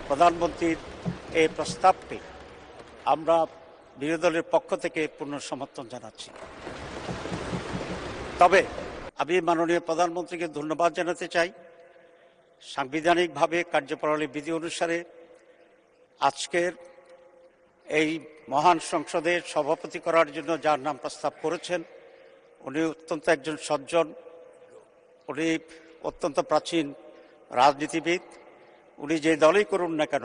প্রধানমন্ত্রীর এই প্রস্তাবটি আমরা বিরোধী দলের পক্ষ থেকে পূর্ণ সমর্থন জানাচ্ছি। তবে আমি মাননীয় প্রধানমন্ত্রীকে ধন্যবাদ জানাতে চাই। সাংবিধানিকভাবে কার্যপ্রণালী বিধি অনুসারে আজকের এই মহান সংসদের সভাপতি করার জন্য যার নাম প্রস্তাব করেছেন, উনি অত্যন্ত একজন সজ্জন, উনি অত্যন্ত প্রাচীন রাজনীতিবিদ। উনি যে দলই করুন না কেন,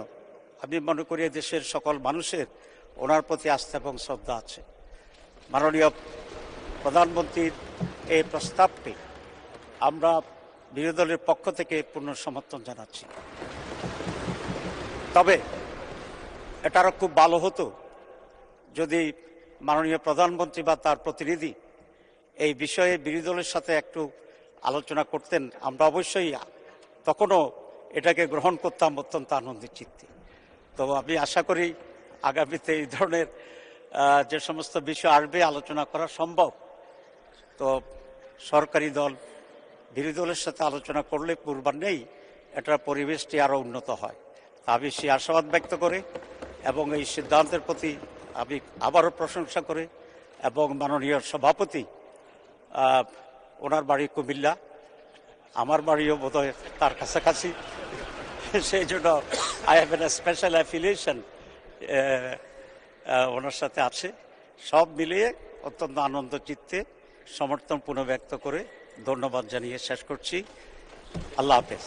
আমি মনে করি দেশের সকল মানুষের ওনার প্রতি আস্থা এবং শ্রদ্ধা আছে। মাননীয় প্রধানমন্ত্রীর এই প্রস্তাবটি আমরা বিরোধী দলের পক্ষ থেকে পূর্ণ সমর্থন জানাচ্ছি। তবে এটা আরও খুব ভালো হতো যদি মাননীয় প্রধানমন্ত্রী বা তার প্রতিনিধি এই বিষয়ে বিরোধী দলের সাথে একটু আলোচনা করতেন। আমরা অবশ্যই তখনও এটাকে গ্রহণ করতাম অত্যন্ত আনন্দের চিত্তে। তো আমি আশা করি আগামীতে এই ধরনের যে সমস্ত বিষয় আসবে আলোচনা করা সম্ভব। তো সরকারি দল বিরোধী দলের সাথে আলোচনা করলে পূর্বান্নেই এটার পরিবেশটি আরও উন্নত হয়। আমি সেই আশাবাদ ব্যক্ত করে এবং এই সিদ্ধান্তের প্রতি আমি আবারও প্রশংসা করে এবং মাননীয় সভাপতি, ওনার বাড়ি কুমিল্লা, আমার বাড়িও বোধহয় তার কাছাকাছি, সেই জন্য I have an special affiliation owner সাথে আছে। সব মিলিয়ে অত্যন্ত আনন্দ চিত্তে সমর্থন পুনঃ ব্যক্ত করে ধন্যবাদ জানিয়ে শেষ করছি। আল্লাহ হাফেজ।